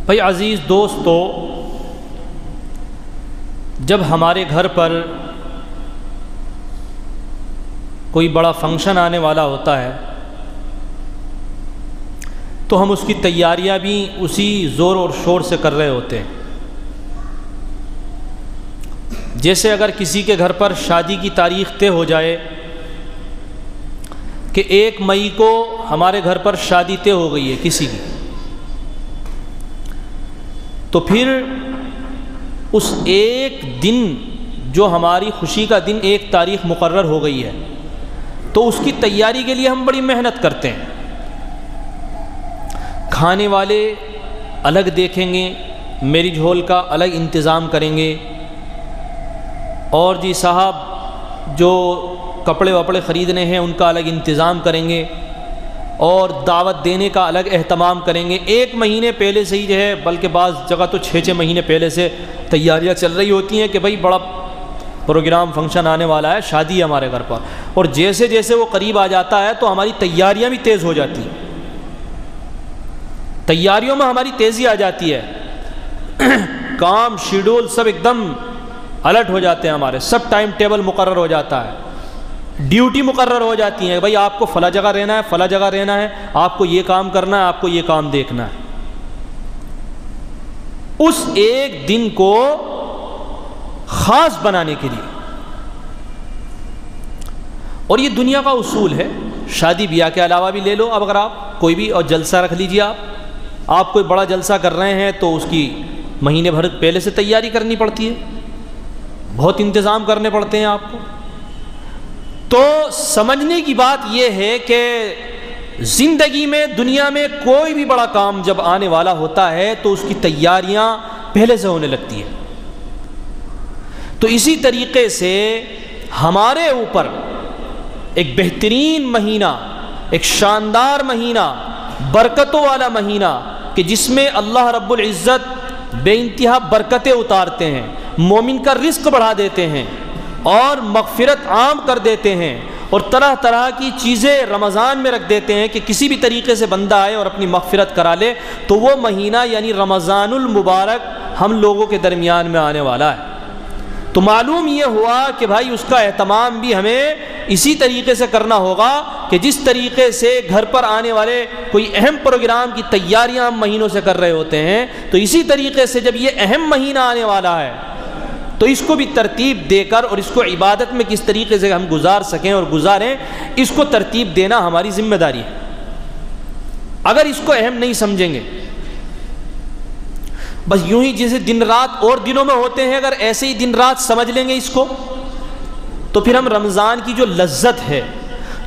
بھائی عزیز دوستو، جب ہمارے گھر پر کوئی بڑا فنکشن آنے والا ہوتا ہے تو ہم اس کی تیاریاں بھی اسی زور اور شور سے کر رہے ہوتے ہیں۔ جیسے اگر کسی کے گھر پر شادی کی تاریخ طے ہو جائے کہ 1 مئی کو ہمارے گھر پر شادی طے ہو گئی ہے کسی کی، تو پھر اس ایک دن جو ہماری خوشی کا دن 1 تاریخ مقرر ہو گئی ہے تو اس کی تیاری کے لیے ہم بڑی محنت کرتے ہیں۔ کھانے والے الگ دیکھیں گے، میرج ہال کا الگ انتظام کریں گے، اور جی صاحب جو کپڑے وپڑے خریدنے ہیں ان کا الگ انتظام کریں گے، اور دعوت دینے کا الگ اہتمام کریں گے۔ 1 مہینے پہلے سے ہی جو ہے، بلکہ بعض جگہ تو 6 مہینے پہلے سے تیاریاں چل رہی ہوتی ہیں کہ بھائی بڑا پروگرام فنکشن آنے والا ہے، شادی ہے ہمارے گھر پر، اور جیسے جیسے وہ قریب آ جاتا ہے تو ہماری تیاریاں بھی تیز ہو جاتی ہیں، تیاریوں میں ہماری تیزی آ جاتی ہے، کام شیڈول سب ایک دم الرٹ ہو جاتے ہیں ہمارے، سب ٹائم ٹیبل مقرر ہو جاتا ہے، ڈیوٹی مقرر ہو جاتی ہے، بھائی آپ کو فلاں جگہ رہنا ہے، فلاں جگہ رہنا ہے، آپ کو یہ کام کرنا ہے، آپ کو یہ کام دیکھنا ہے۔ اس ایک دن کو خاص بنانے کے لیے، اور یہ دنیا کا اصول ہے، شادی بیاہ کے علاوہ بھی لے لو، اب اگر آپ کوئی بھی اور جلسہ رکھ لیجئے، آپ کوئی بڑا جلسہ کر رہے ہیں تو اس کی مہینے بھر پہلے سے تیاری کرنی پڑتی ہے، بہت انتظام کرنے پڑتے ہیں آپ کو۔ تو سمجھنے کی بات یہ ہے کہ زندگی میں، دنیا میں کوئی بھی بڑا کام جب آنے والا ہوتا ہے تو اس کی تیاریاں پہلے سے ہونے لگتی ہیں۔ تو اسی طریقے سے ہمارے اوپر ایک بہترین مہینہ، ایک شاندار مہینہ، برکتوں والا مہینہ، کہ جس میں اللہ رب العزت بے انتہا برکتیں اتارتے ہیں، مومن کا رزق بڑھا دیتے ہیں، اور مغفرت عام کر دیتے ہیں، اور طرح طرح کی چیزیں رمضان میں رکھ دیتے ہیں کہ کسی بھی طریقے سے بندہ آئے اور اپنی مغفرت کرا لے، تو وہ مہینہ یعنی رمضان المبارک ہم لوگوں کے درمیان میں آنے والا ہے۔ تو معلوم یہ ہوا کہ بھائی اس کا اہتمام بھی ہمیں اسی طریقے سے کرنا ہوگا کہ جس طریقے سے گھر پر آنے والے کوئی اہم پروگرام کی تیاریاں ہم مہینوں سے کر رہے ہوتے ہیں، تو اسی طریقے سے جب یہ اہم مہینہ آنے والا ہے تو اس کو بھی ترتیب دے کر، اور اس کو عبادت میں کس طریقے سے ہم گزار سکیں اور گزاریں، اس کو ترتیب دینا ہماری ذمہ داری ہے۔ اگر اس کو اہم نہیں سمجھیں گے، بس یوں ہی جیسے دن رات اور دنوں میں ہوتے ہیں، اگر ایسے ہی دن رات سمجھ لیں گے اس کو، تو پھر ہم رمضان کی جو لذت ہے،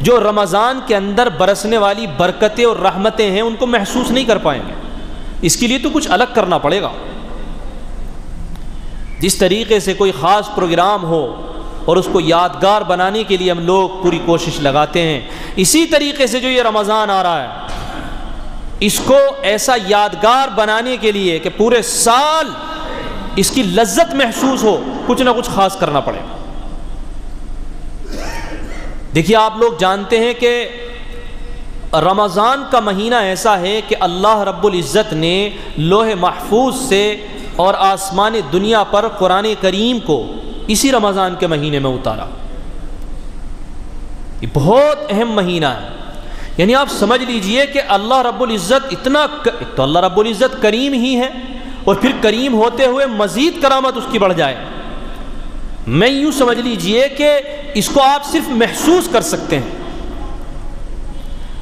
جو رمضان کے اندر برسنے والی برکتیں اور رحمتیں ہیں، ان کو محسوس نہیں کر پائیں گے۔ اس کے لیے تو کچھ الگ کرنا پڑے گا۔ جس طریقے سے کوئی خاص پروگرام ہو اور اس کو یادگار بنانے کے لیے ہم لوگ پوری کوشش لگاتے ہیں، اسی طریقے سے جو یہ رمضان آ رہا ہے، اس کو ایسا یادگار بنانے کے لیے کہ پورے سال اس کی لذت محسوس ہو، کچھ نہ کچھ خاص کرنا پڑے گا۔ دیکھیے، آپ لوگ جانتے ہیں کہ رمضان کا مہینہ ایسا ہے کہ اللہ رب العزت نے لوح محفوظ سے اور آسمان دنیا پر قرآن کریم کو اسی رمضان کے مہینے میں اتارا۔ یہ بہت اہم مہینہ ہے، یعنی آپ سمجھ لیجئے کہ اللہ رب العزت تو اللہ رب العزت کریم ہی ہے، اور پھر کریم ہوتے ہوئے مزید کرامت اس کی بڑھ جائے۔ میں یوں سمجھ لیجئے کہ اس کو آپ صرف محسوس کر سکتے ہیں،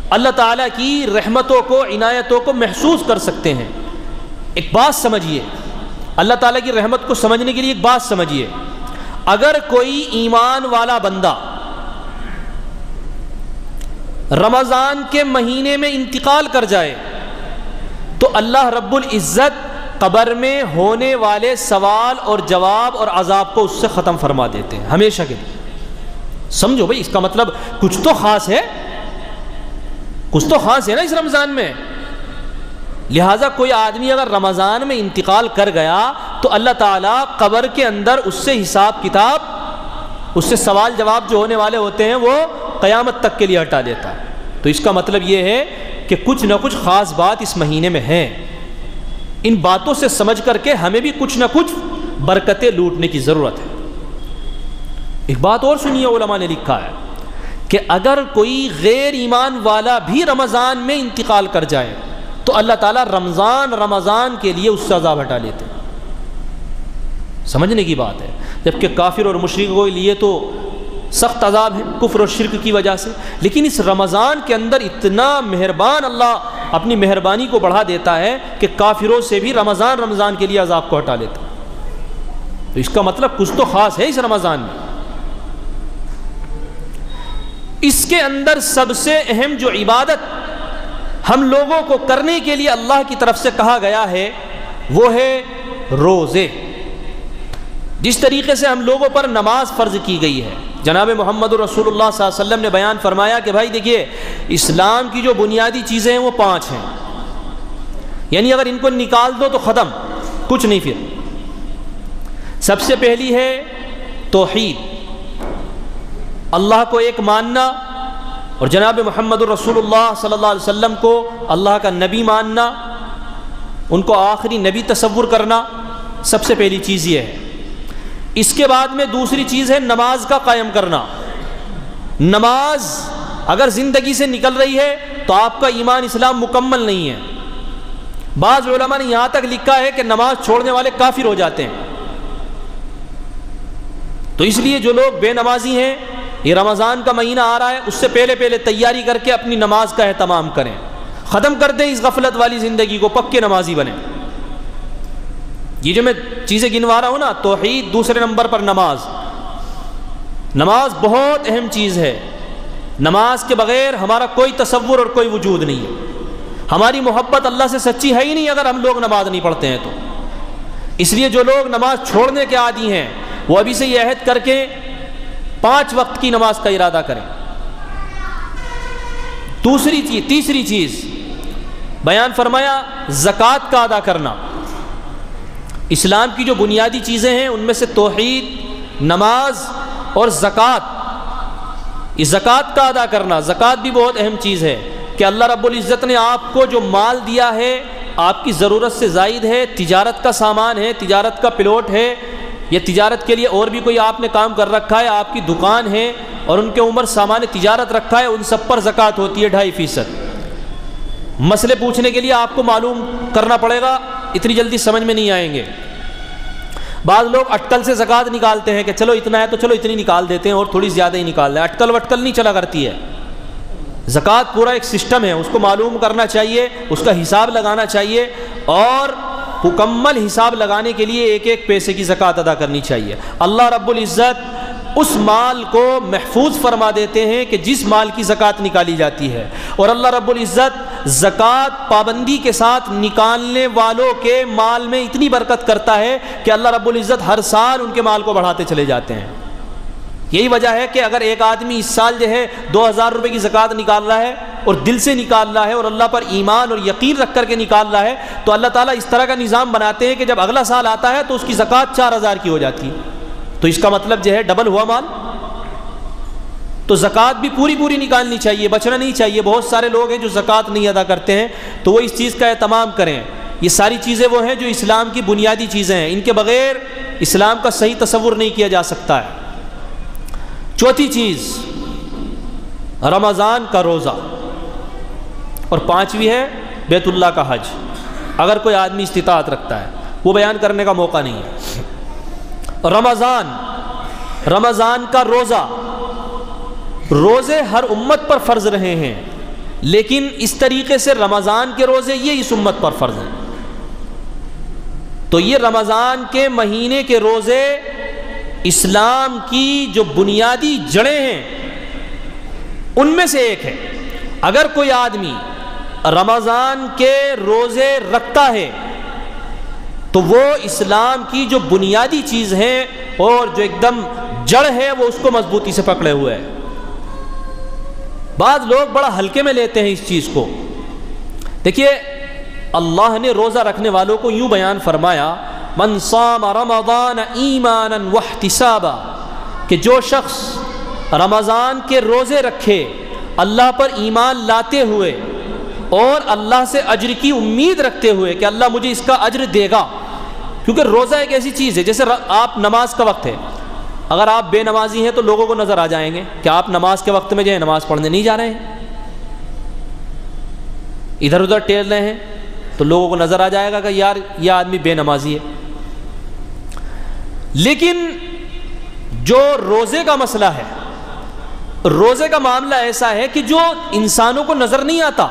اللہ تعالیٰ کی رحمتوں کو، عنایتوں کو محسوس کر سکتے ہیں۔ ایک بات سمجھیے، اللہ تعالیٰ کی رحمت کو سمجھنے کے لیے ایک بات سمجھیے، اگر کوئی ایمان والا بندہ رمضان کے مہینے میں انتقال کر جائے تو اللہ رب العزت قبر میں ہونے والے سوال اور جواب اور عذاب کو اس سے ختم فرما دیتے ہیں ہمیشہ کے لیے۔ سمجھو بھائی، اس کا مطلب کچھ تو خاص ہے، کچھ تو خاص ہے نا اس رمضان میں۔ لہٰذا کوئی آدمی اگر رمضان میں انتقال کر گیا تو اللہ تعالیٰ قبر کے اندر اس سے حساب کتاب، اس سے سوال جواب جو ہونے والے ہوتے ہیں وہ قیامت تک کے لیے ہٹا دیتا ہے۔ تو اس کا مطلب یہ ہے کہ کچھ نہ کچھ خاص بات اس مہینے میں ہے۔ ان باتوں سے سمجھ کر کے ہمیں بھی کچھ نہ کچھ برکتیں لوٹنے کی ضرورت ہے۔ ایک بات اور سنیے، علماء نے لکھا ہے کہ اگر کوئی غیر ایمان والا بھی رمضان میں انتقال کر جائے تو اللہ تعالیٰ رمضان کے لیے اس سے عذاب ہٹا لیتے ہیں۔ سمجھنے کی بات ہے، جبکہ کافر اور مشرکوں کے لیے تو سخت عذاب ہے کفر اور شرک کی وجہ سے، لیکن اس رمضان کے اندر اتنا مہربان اللہ اپناپنی کو بڑھا دیتا ہے کہ کافروں سے بھی رمضان کے لیے عذاب کو ہٹا لیتا ہے۔ تو اس کا مطلب کچھ تو خاص ہے اس رمضان میں۔ اس کے اندر سب سے اہم جو عبادت ہم لوگوں کو کرنے کے لیے اللہ کی طرف سے کہا گیا ہے وہ ہے روزے۔ جس طریقے سے ہم لوگوں پر نماز فرض کی گئی ہے، جناب محمد رسول اللہ صلی اللہ علیہ وسلم نے بیان فرمایا کہ بھائی دیکھیے، اسلام کی جو بنیادی چیزیں ہیں وہ 5 ہیں، یعنی اگر ان کو نکال دو تو ختم، کچھ نہیں۔ پھر سب سے پہلی ہے توحید، اللہ کو ایک ماننا اور جناب محمد رسول اللہ صلی اللہ علیہ وسلم کو اللہ کا نبی ماننا، ان کو آخری نبی تصور کرنا، سب سے پہلی چیز یہ ہے۔ اس کے بعد میں دوسری چیز ہے نماز کا قائم کرنا۔ نماز اگر زندگی سے نکل رہی ہے تو آپ کا ایمان اسلام مکمل نہیں ہے۔ بعض علماء نے یہاں تک لکھا ہے کہ نماز چھوڑنے والے کافر ہو جاتے ہیں۔ تو اس لیے جو لوگ بے نمازی ہیں، یہ رمضان کا مہینہ آ رہا ہے، اس سے پہلے تیاری کر کے اپنی نماز کا اہتمام کریں، ختم کر دیں اس غفلت والی زندگی کو، پکے نمازی بنیں۔ یہ جو میں چیزیں گنوا رہا ہوں نا، توحید، دوسرے نمبر پر نماز بہت اہم چیز ہے۔ نماز کے بغیر ہمارا کوئی تصور اور کوئی وجود نہیں ہے۔ ہماری محبت اللہ سے سچی ہے ہی نہیں اگر ہم لوگ نماز نہیں پڑھتے ہیں تو۔ اس لیے جو لوگ نماز چھوڑنے کے عادی ہیں وہ ابھی سے یہ عہد کر کے 5 وقت کی نماز کا ارادہ کریں۔ تیسری چیز بیان فرمایا زکوٰۃ کا ادا کرنا۔ اسلام کی جو بنیادی چیزیں ہیں ان میں سے توحید، نماز اور زکوٰۃ، اس زکوٰۃ کا ادا کرنا، زکوٰۃ بھی بہت اہم چیز ہے کہ اللہ رب العزت نے آپ کو جو مال دیا ہے آپ کی ضرورت سے زائد ہے، تجارت کا سامان ہے، تجارت کا پلاٹ ہے، یا تجارت کے لیے اور بھی کوئی آپ نے کام کر رکھا ہے، آپ کی دکان ہے اور ان کے اوپر سامان تجارت رکھا ہے، ان سب پر زکوٰۃ ہوتی ہے 2.5%۔ مسئلے پوچھنے کے لیے آپ کو معلوم کرنا پڑے گا، اتنی جلدی سمجھ میں نہیں آئیں گے۔ بعض لوگ اٹکل سے زکوٰۃ نکالتے ہیں کہ چلو اتنا ہے تو چلو اتنی نکال دیتے ہیں اور تھوڑی زیادہ ہی نکال دیں، اٹکل وٹکل نہیں چلا کرتی ہے۔ زکوٰۃ پورا ایک سسٹم ہے، اس کو معلوم کرنا چاہیے، اس کا حساب لگانا چاہیے، اور مکمل حساب لگانے کے لیے ایک ایک پیسے کی زکوٰۃ ادا کرنی چاہیے۔ اللہ رب العزت اس مال کو محفوظ فرما دیتے ہیں کہ جس مال کی زکوٰۃ نکالی جاتی ہے، اور اللہ رب العزت زکوٰۃ پابندی کے ساتھ نکالنے والوں کے مال میں اتنی برکت کرتا ہے کہ اللہ رب العزت ہر سال ان کے مال کو بڑھاتے چلے جاتے ہیں۔ یہی وجہ ہے کہ اگر ایک آدمی اس سال جو ہے 2000 روپے کی زکوٰۃ نکال رہا ہے اور دل سے نکال رہا ہے اور اللہ پر ایمان اور یقین رکھ کر کے نکال رہا ہے، تو اللہ تعالیٰ اس طرح کا نظام بناتے ہیں کہ جب اگلا سال آتا ہے تو اس کی زکوٰۃ 4000 کی ہو جاتی ہے۔ تو اس کا مطلب جو ہے ڈبل ہوا مال۔ تو زکوٰۃ بھی پوری نکالنی چاہیے، بچنا نہیں چاہیے۔ بہت سارے لوگ ہیں جو زکوٰۃ نہیں ادا کرتے ہیں، تو وہ اس چیز کا اہتمام کریں۔ یہ ساری چیزیں وہ ہیں جو اسلام کی بنیادی چیزیں ہیں، ان کے بغیر اسلام کا صحیح تصور نہیں کیا جا سکتا ہے۔ چوتھی چیز رمضان کا روزہ، اور 5ویں ہے بیت اللہ کا حج، اگر کوئی آدمی استطاعت رکھتا ہے۔ وہ بیان کرنے کا موقع نہیں ہے۔ رمضان کا روزے ہر امت پر فرض رہے ہیں، لیکن اس طریقے سے رمضان کے روزے یہ اس امت پر فرض ہیں۔ تو یہ رمضان کے مہینے کے روزے اسلام کی جو بنیادی جڑیں ہیں ان میں سے ایک ہے۔ اگر کوئی آدمی رمضان کے روزے رکھتا ہے تو وہ اسلام کی جو بنیادی چیز ہے اور جو ایک دم جڑ ہے وہ اس کو مضبوطی سے پکڑے ہوئے ہے۔ بعض لوگ بڑا ہلکے میں لیتے ہیں اس چیز کو۔ دیکھیے، اللہ نے روزہ رکھنے والوں کو یوں بیان فرمایا، من صام رمضان ایمانا واحتسابا، کہ جو شخص رمضان کے روزے رکھے اللہ پر ایمان لاتے ہوئے اور اللہ سے اجر کی امید رکھتے ہوئے کہ اللہ مجھے اس کا اجر دے گا. کیونکہ روزہ ایک ایسی چیز ہے جیسے آپ نماز کا وقت ہے، اگر آپ بے نمازی ہیں تو لوگوں کو نظر آ جائیں گے کہ آپ نماز کے وقت میں جو ہے نماز پڑھنے نہیں جا رہے ہیں، ادھر ادھر ٹہل رہے ہیں، تو لوگوں کو نظر آ جائے گا کہ یار یہ آدمی بے نمازی ہے. لیکن جو روزے کا مسئلہ ہے، روزے کا معاملہ ایسا ہے کہ جو انسانوں کو نظر نہیں آتا.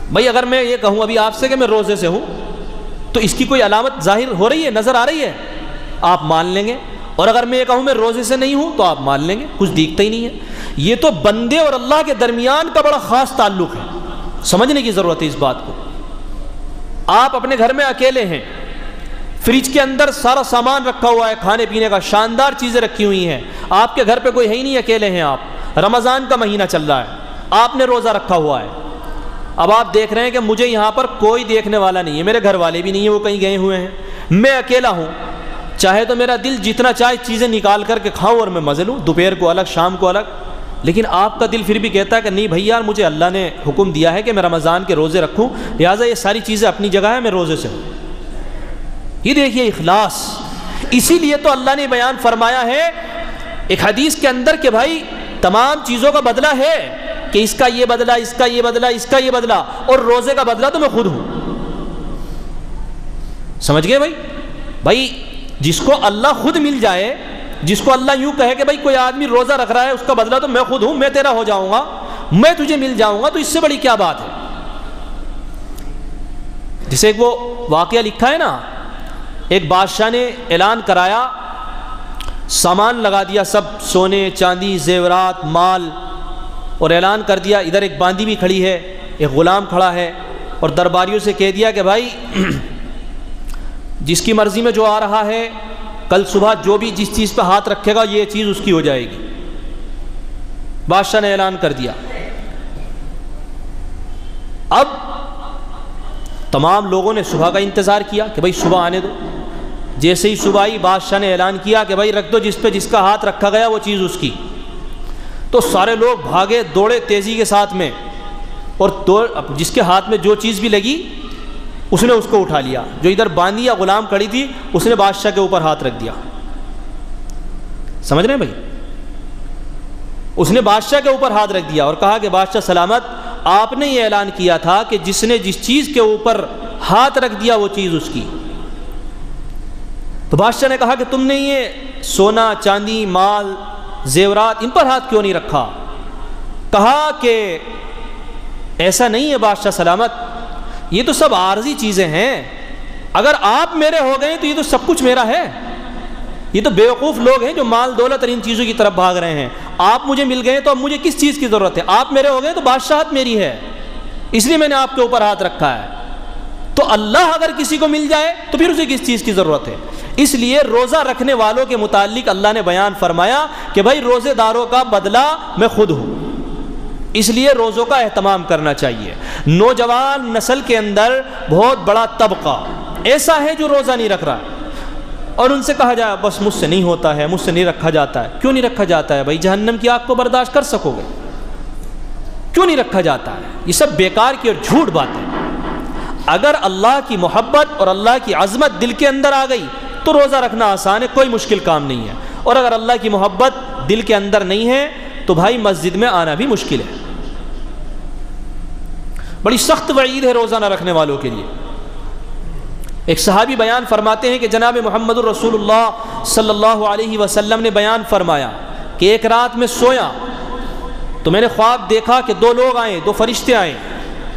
بھائی اگر میں یہ کہوں ابھی آپ سے کہ میں روزے سے ہوں تو اس کی کوئی علامت ظاہر ہو رہی ہے، نظر آ رہی ہے، آپ مان لیں گے. اور اگر میں یہ کہوں میں روزے سے نہیں ہوں تو آپ مان لیں گے، کچھ دیکھتا ہی نہیں ہے. یہ تو بندے اور اللہ کے درمیان کا بڑا خاص تعلق ہے، سمجھنے کی ضرورت ہے اس بات کو. آپ اپنے گھر میں اکیلے ہیں، فریج کے اندر سارا سامان رکھا ہوا ہے، کھانے پینے کا شاندار چیزیں رکھی ہوئی ہیں، آپ کے گھر پہ کوئی ہے ہی نہیں، اکیلے ہیں آپ، رمضان کا مہینہ چل رہا ہے، آپ نے روزہ رکھا ہوا ہے. اب آپ دیکھ رہے ہیں کہ مجھے یہاں پر کوئی دیکھنے والا نہیں ہے، میرے گھر والے بھی نہیں ہیں، وہ کہیں گئے ہوئے ہیں، میں اکیلا ہوں. چاہے تو میرا دل جتنا چاہے چیزیں نکال کر کے کھاؤں اور میں مزے لوں، دوپہر کو الگ شام کو الگ. لیکن آپ کا دل پھر بھی کہتا ہے کہ نہیں بھائی یار مجھے اللہ نے حکم دیا ہے کہ میں رمضان کے روزے رکھوں، لہٰذا یہ ساری چیزیں اپنی جگہ ہے، میں روزے سے ہوں. یہ دیکھیے اخلاص. اسی لیے تو اللہ نے بیان فرمایا ہے ایک حدیث کے اندر کہ بھائی تمام چیزوں کا بدلہ ہے، کہ اس کا یہ بدلہ، اس کا یہ بدلہ، اس کا یہ بدلہ، اور روزے کا بدلہ تو میں خود ہوں. سمجھ گئے بھائی جس کو اللہ خود مل جائے، جس کو اللہ یوں کہے کہ بھائی کوئی آدمی روزہ رکھ رہا ہے، اس کا بدلہ تو میں خود ہوں، میں تیرا ہو جاؤں گا، میں تجھے مل جاؤں گا، تو اس سے بڑی کیا بات ہے. جسے ایک وہ واقعہ لکھا ہے نا، ایک بادشاہ نے اعلان کرایا، سامان لگا دیا سب، سونے چاندی زیورات مال، اور اعلان کر دیا. ادھر ایک باندی بھی کھڑی ہے، ایک غلام کھڑا ہے، اور درباریوں سے کہہ دیا کہ بھائی جس کی مرضی میں جو آ رہا ہے کل صبح جو بھی جس چیز پہ ہاتھ رکھے گا یہ چیز اس کی ہو جائے گی. بادشاہ نے اعلان کر دیا. اب تمام لوگوں نے صبح کا انتظار کیا کہ بھائی صبح آنے دو. جیسے ہی صبح آئی بادشاہ نے اعلان کیا کہ بھائی رکھ دو جس پہ جس کا ہاتھ رکھا گیا وہ چیز اس کی. تو سارے لوگ بھاگے دوڑے تیزی کے ساتھ میں، اور جس کے ہاتھ میں جو چیز بھی لگی اس نے اس کو اٹھا لیا. جو ادھر باندھی یا غلام کھڑی تھی اس نے بادشاہ کے اوپر ہاتھ رکھ دیا. سمجھ رہے ہیں بھائی؟ اس نے بادشاہ کے اوپر ہاتھ رکھ دیا اور کہا کہ بادشاہ سلامت، آپ نے یہ اعلان کیا تھا کہ جس نے جس چیز کے اوپر ہاتھ رکھ دیا وہ چیز اس کی. تو بادشاہ نے کہا کہ تم نے یہ سونا چاندی مال زیورات ان پر ہاتھ کیوں نہیں رکھا؟ کہا کہ ایسا نہیں ہے بادشاہ سلامت، یہ تو سب عارضی چیزیں ہیں، اگر آپ میرے ہو گئے تو یہ تو سب کچھ میرا ہے. یہ تو بیوقوف لوگ ہیں جو مال دولت اور ان چیزوں کی طرف بھاگ رہے ہیں. آپ مجھے مل گئے تو اب مجھے کس چیز کی ضرورت ہے؟ آپ میرے ہو گئے تو بادشاہت میری ہے، اس لیے میں نے آپ کے اوپر ہاتھ رکھا ہے. تو اللہ اگر کسی کو مل جائے تو پھر اسے کس چیز کی ضرورت ہے؟ اس لیے روزہ رکھنے والوں کے متعلق اللہ نے بیان فرمایا کہ بھائی روزے داروں کا بدلہ میں خود ہوں. اس لیے روزوں کا اہتمام کرنا چاہیے. نوجوان نسل کے اندر بہت بڑا طبقہ ایسا ہے جو روزہ نہیں رکھ رہا، اور ان سے کہا جائے بس مجھ سے نہیں ہوتا ہے، مجھ سے نہیں رکھا جاتا ہے. کیوں نہیں رکھا جاتا ہے بھائی؟ جہنم کی آگ کو برداشت کر سکو گے؟ کیوں نہیں رکھا جاتا ہے؟ یہ سب بیکار کی اور جھوٹ باتیں. اگر اللہ کی محبت اور اللہ کی عظمت دل کے اندر آ گئی تو روزہ رکھنا آسان ہے، کوئی مشکل کام نہیں ہے. اور اگر اللہ کی محبت دل کے اندر نہیں ہے تو بھائی مسجد میں آنا بھی مشکل ہے. بڑی سخت وعید ہے روزہ نہ رکھنے والوں کے لیے. ایک صحابی بیان فرماتے ہیں کہ جناب محمد الرسول اللہ صلی اللہ علیہ وسلم نے بیان فرمایا کہ ایک رات میں سویا تو میں نے خواب دیکھا کہ دو لوگ آئے، دو فرشتے آئے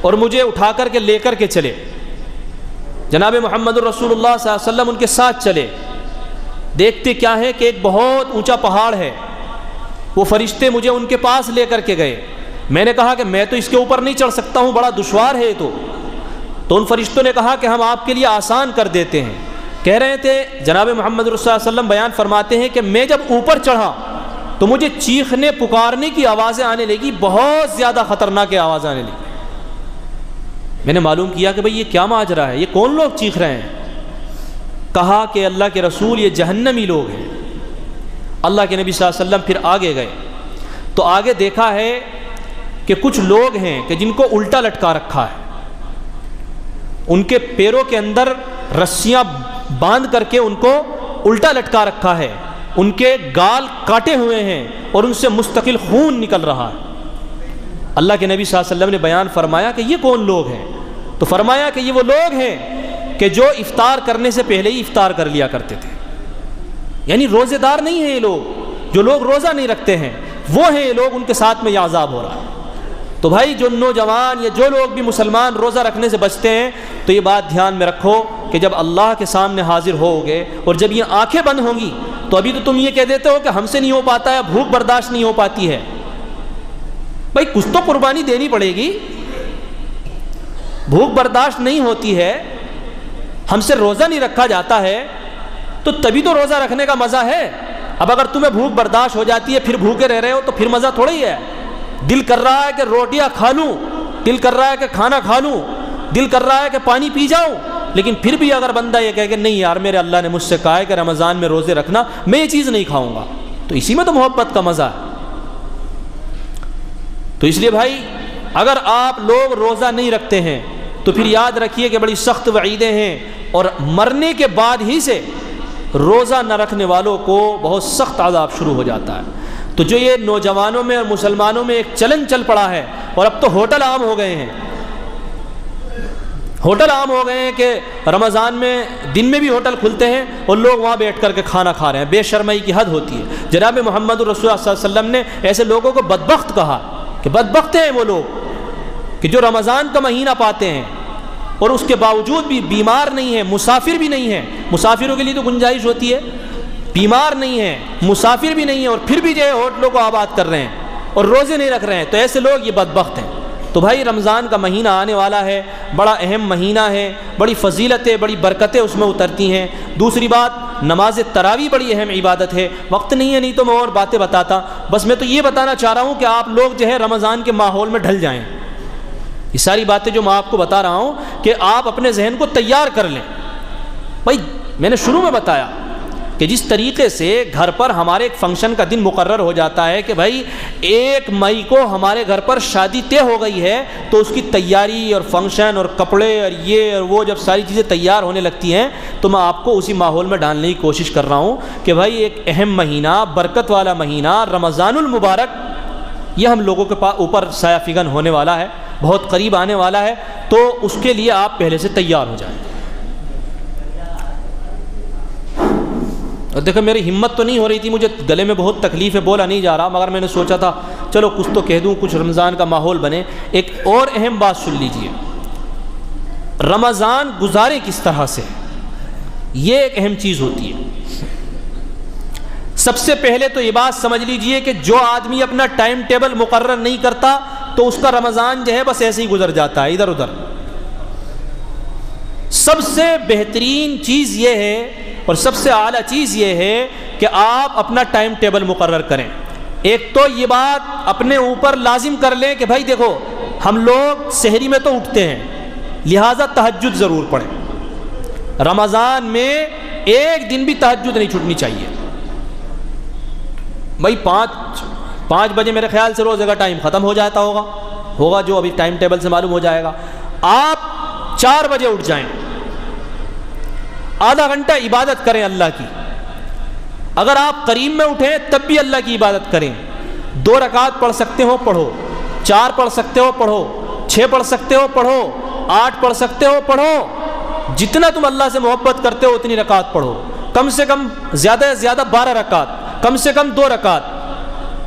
اور مجھے اٹھا کر کے لے کر کے چلے. جناب محمد الرسول اللہ صلی اللہ علیہ وسلم ان کے ساتھ چلے. دیکھتے کیا ہے کہ ایک بہت اونچا پہاڑ ہے. وہ فرشتے مجھے ان کے پاس لے کر کے گئے. میں نے کہا کہ میں تو اس کے اوپر نہیں چڑھ سکتا ہوں، بڑا دشوار ہے. تو ان فرشتوں نے کہا کہ ہم آپ کے لیے آسان کر دیتے ہیں. کہہ رہے تھے جناب محمد رسول اللہ علیہ وسلم بیان فرماتے ہیں کہ میں جب اوپر چڑھا تو مجھے چیخنے پکارنے کی آوازیں آنے لگی، بہت زیادہ خطرناک آوازیں آنے لگی. میں نے معلوم کیا کہ بھئی یہ کیا ماجرا ہے، یہ کون لوگ چیخ رہے ہیں؟ کہا کہ اللہ کے رسول یہ جہنمی لوگ ہیں. اللہ کے نبی صلی اللہ علیہ وسلم پھر آگے گئے تو آگے دیکھا ہے کہ کچھ لوگ ہیں کہ جن کو الٹا لٹکا رکھا ہے، ان کے پیروں کے اندر رسیاں باندھ کر کے ان کو الٹا لٹکا رکھا ہے، ان کے گال کاٹے ہوئے ہیں اور ان سے مستقل خون نکل رہا ہے۔ اللہ کے نبی صلی اللہ علیہ وسلم نے بیان فرمایا کہ یہ کون لوگ ہیں؟ تو فرمایا کہ یہ وہ لوگ ہیں کہ جو افطار کرنے سے پہلے ہی افطار کر لیا کرتے تھے، یعنی روزے دار نہیں ہیں یہ لوگ، جو لوگ روزہ نہیں رکھتے ہیں وہ ہیں یہ لوگ، ان کے ساتھ میں یہ عذاب ہو رہا ہے۔ تو بھائی جو نوجوان یا جو لوگ بھی مسلمان روزہ رکھنے سے بچتے ہیں تو یہ بات دھیان میں رکھو کہ جب اللہ کے سامنے حاضر ہوگے اور جب یہ آنکھیں بند ہوں گی تو ابھی تو تم یہ کہہ دیتے ہو کہ ہم سے نہیں ہو پاتا ہے، بھوک برداشت نہیں ہو پاتی ہے۔ بھائی کچھ تو قربانی دینی پڑے گی، بھوک برداشت نہیں ہوتی ہے، ہم سے روزہ نہیں رکھا جاتا ہے تو تبھی تو روزہ رکھنے کا مزہ ہے۔ اب اگر تمہیں بھوک برداشت ہو جاتی ہے پھر بھوکے رہ رہے ہو تو پھر مزہ تھوڑا ہی ہے۔ دل کر رہا ہے کہ روٹیاں کھا لوں، دل کر رہا ہے کہ کھانا کھا لوں، دل کر رہا ہے کہ پانی پی جاؤں، لیکن پھر بھی اگر بندہ یہ کہے کہ نہیں یار میرے اللہ نے مجھ سے کہا ہے کہ رمضان میں روزے رکھنا، میں یہ چیز نہیں کھاؤں گا، تو اسی میں تو محبت کا مزہ ہے۔ تو اس لیے بھائی اگر آپ لوگ روزہ نہیں رکھتے ہیں تو پھر یاد رکھیے کہ بڑی سخت وعیدیں ہیں، اور مرنے کے بعد ہی سے روزہ نہ رکھنے والوں کو بہت سخت عذاب شروع ہو جاتا ہے۔ تو جو یہ نوجوانوں میں اور مسلمانوں میں ایک چلن چل پڑا ہے، اور اب تو ہوٹل عام ہو گئے ہیں، ہوٹل عام ہو گئے ہیں کہ رمضان میں دن میں بھی ہوٹل کھلتے ہیں اور لوگ وہاں بیٹھ کر کے کھانا کھا رہے ہیں، بے شرمائی کی حد ہوتی ہے۔ جناب محمد رسول اللہ صلی اللہ علیہ وسلم نے ایسے لوگوں کو بدبخت کہا کہ بدبخت ہیں وہ لوگ کہ جو رمضان کا مہینہ پاتے ہیں اور اس کے باوجود بھی بیمار نہیں ہیں، مسافر بھی نہیں ہیں، مسافروں کے لیے تو گنجائش ہوتی ہے، بیمار نہیں ہیں، مسافر بھی نہیں ہیں، اور پھر بھی جو ہے ہوٹلوں کو آباد کر رہے ہیں اور روزے نہیں رکھ رہے ہیں، تو ایسے لوگ یہ بدبخت ہیں۔ تو بھائی رمضان کا مہینہ آنے والا ہے، بڑا اہم مہینہ ہے، بڑی فضیلتیں بڑی برکتیں اس میں اترتی ہیں۔ دوسری بات نماز تراویح بڑی اہم عبادت ہے، وقت نہیں ہے نہیں تو میں اور باتیں بتاتا، بس میں تو یہ بتانا چاہ رہا ہوں کہ آپ لوگ جو ہے رمضان کے ماحول میں ڈھل جائیں۔ یہ ساری باتیں جو میں آپ کو بتا رہا ہوں کہ آپ اپنے ذہن کو تیار کر لیں۔ بھائی میں نے شروع میں بتایا کہ جس طریقے سے گھر پر ہمارے ایک فنکشن کا دن مقرر ہو جاتا ہے کہ بھائی 1 مئی کو ہمارے گھر پر شادی طے ہو گئی ہے، تو اس کی تیاری اور فنکشن اور کپڑے اور یہ اور وہ جب ساری چیزیں تیار ہونے لگتی ہیں تو میں آپ کو اسی ماحول میں ڈالنے کی کوشش کر رہا ہوں کہ بھائی ایک اہم مہینہ، برکت والا مہینہ رمضان المبارک، یہ ہم لوگوں کے اوپر سایہ فگن ہونے والا ہے، بہت قریب آنے والا ہے، تو اس کے لیے آپ پہلے سے تیار ہو جائیں۔ اور دیکھو میری ہمت تو نہیں ہو رہی تھی، مجھے گلے میں بہت تکلیف ہے، بولا نہیں جا رہا، مگر میں نے سوچا تھا چلو کچھ تو کہہ دوں، کچھ رمضان کا ماحول بنے۔ ایک اور اہم بات سن لیجئے، رمضان گزارے کس طرح سے، یہ ایک اہم چیز ہوتی ہے۔ سب سے پہلے تو یہ بات سمجھ لیجئے کہ جو آدمی اپنا ٹائم ٹیبل مقرر نہیں کرتا تو اس کا رمضان جو ہے بس ایسے ہی گزر جاتا ہے ادھر ادھر۔ سب سے بہترین چیز یہ ہے اور سب سے اعلیٰ چیز یہ ہے کہ آپ اپنا ٹائم ٹیبل مقرر کریں۔ ایک تو یہ بات اپنے اوپر لازم کر لیں کہ بھائی دیکھو ہم لوگ سحری میں تو اٹھتے ہیں، لہٰذا تہجد ضرور پڑھیں۔ رمضان میں ایک دن بھی تہجد نہیں چھوٹنی چاہیے۔ بھائی 5 بجے میرے خیال سے روزے کا ٹائم ختم ہو جاتا ہوگا جو ابھی ٹائم ٹیبل سے معلوم ہو جائے گا۔ آپ 4 بجے اٹھ جائیں، آدھا گھنٹہ عبادت کریں اللہ کی۔ اگر آپ قریب میں اٹھیں تب بھی اللہ کی عبادت کریں۔ 2 رکعت پڑھ سکتے ہو پڑھو، 4 پڑھ سکتے ہو پڑھو، 6 پڑھ سکتے ہو پڑھو، 8 پڑھ سکتے ہو پڑھو، جتنا تم اللہ سے محبت کرتے ہو اتنی رکعت پڑھو، کم سے کم زیادہ سے زیادہ 12 رکعت، کم سے کم 2 رکعت۔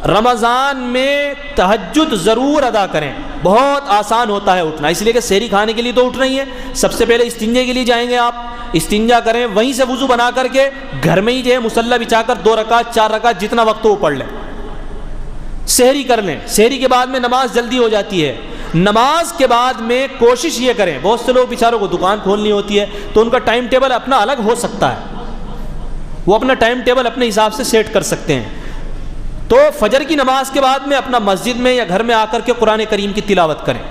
رمضان میں تہجد ضرور ادا کریں، بہت آسان ہوتا ہے اٹھنا، اس لیے کہ سحری کھانے کے لیے تو اٹھنا ہی ہے۔ سب سے پہلے استنجے کے لیے جائیں گے، آپ استنجا کریں، وہیں سے وضو بنا کر کے گھر میں ہی جو ہے مصلی بچھا کر 2 رکعت 4 رکعت جتنا وقت ہو وہ پڑھ لیں، سحری کر لیں۔ سحری کے بعد میں نماز جلدی ہو جاتی ہے۔ نماز کے بعد میں کوشش یہ کریں، بہت سے لوگ بیچاروں کو دکان کھولنی ہوتی ہے تو ان کا ٹائم ٹیبل اپنا الگ ہو سکتا ہے، وہ اپنا ٹائم ٹیبل اپنے حساب سے سیٹ کر سکتے ہیں، تو فجر کی نماز کے بعد میں اپنا مسجد میں یا گھر میں آ کر کے قرآن کریم کی تلاوت کریں۔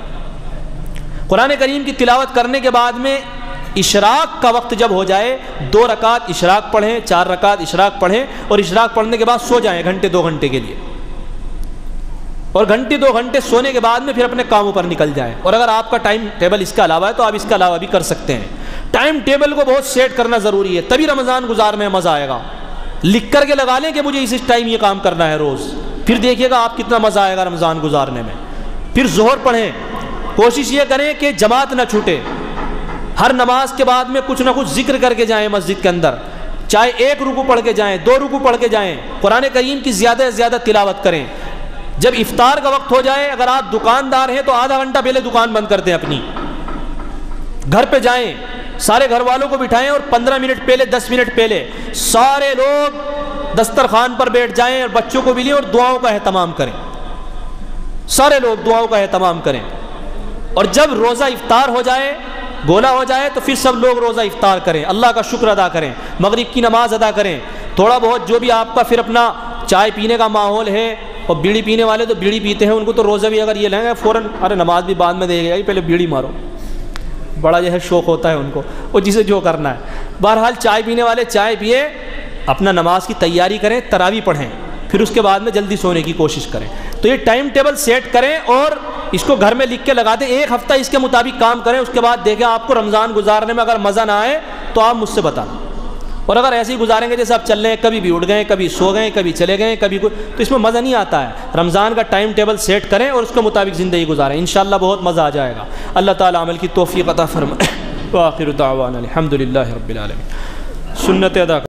قرآن کریم کی تلاوت کرنے کے بعد میں اشراق کا وقت جب ہو جائے 2 رکعت اشراق پڑھیں، 4 رکعت اشراق پڑھیں، اور اشراق پڑھنے کے بعد سو جائیں گھنٹے 2 گھنٹے کے لیے۔ اور گھنٹے 2 گھنٹے سونے کے بعد میں پھر اپنے کاموں پر نکل جائیں. اور اگر آپ کا ٹائم ٹیبل اس کے علاوہ ہے تو آپ اس کے علاوہ بھی کر سکتے ہیں. ٹائم ٹیبل کو بہت سیٹ کرنا ضروری ہے, تبھی رمضان گزارنے میں مزہ آئے گا. لکھ کر کے لگا لیں کہ مجھے اس ٹائم یہ کام کرنا ہے روز, پھر دیکھیے گا آپ کتنا مزہ آئے گا رمضان گزارنے میں. پھر ظہر پڑھیں, کوشش یہ کریں کہ جماعت نہ چھوٹے. ہر نماز کے بعد میں کچھ نہ کچھ ذکر کر کے جائیں مسجد کے اندر, چاہے 1 رکوع پڑھ کے جائیں, 2 رکوع پڑھ کے جائیں. قرآن کریم کی زیادہ سے زیادہ تلاوت کریں. جب افطار کا وقت ہو جائے, اگر آپ دکاندار ہیں تو آدھا گھنٹہ پہلے دکان بند کر دیں اپنی, گھر پہ جائیں, سارے گھر والوں کو بٹھائیں اور 15 منٹ پہلے 10 منٹ پہلے سارے لوگ دسترخوان پر بیٹھ جائیں اور بچوں کو بھی لیں اور دعاؤں کا اہتمام کریں. سارے لوگ دعاؤں کا اہتمام کریں. اور جب روزہ افطار ہو جائے, گولا ہو جائے, تو پھر سب لوگ روزہ افطار کریں, اللہ کا شکر ادا کریں, مغرب کی نماز ادا کریں. تھوڑا بہت جو بھی آپ کا پھر اپنا چائے پینے کا ماحول ہے, اور بیڑی پینے والے تو بیڑی پیتے ہیں, ان کو تو روزہ بھی اگر یہ لیں گے فوراً ارے نماز بھی بعد میں دے گا, پہلے بیڑی مارو, بڑا جو ہے شوق ہوتا ہے ان کو, وہ جسے جو کرنا ہے. بہرحال چائے پینے والے چائے پیے, اپنا نماز کی تیاری کریں, تراویح پڑھیں, پھر اس کے بعد میں جلدی سونے کی کوشش کریں. تو یہ ٹائم ٹیبل سیٹ کریں اور اس کو گھر میں لکھ کے لگا دیں. 1 ہفتہ اس کے مطابق کام کریں, اس کے بعد دیکھیں آپ کو رمضان گزارنے میں اگر مزہ نہ آئے تو آپ مجھ سے بتانا. اور اگر ایسے ہی گزاریں گے جیسے آپ چل رہے ہیں, کبھی بھی اٹھ گئے, کبھی سو گئے, کبھی چلے گئے, کبھی کوئی, تو اس میں مزہ نہیں آتا ہے. رمضان کا ٹائم ٹیبل سیٹ کریں اور اس کے مطابق زندگی گزاریں, انشاءاللہ بہت مزہ آ جائے گا. اللہ تعالیٰ عمل کی توفیق عطا فرمائے. وآخر دعوانا الحمد للہ رب العالمین. سنت ادا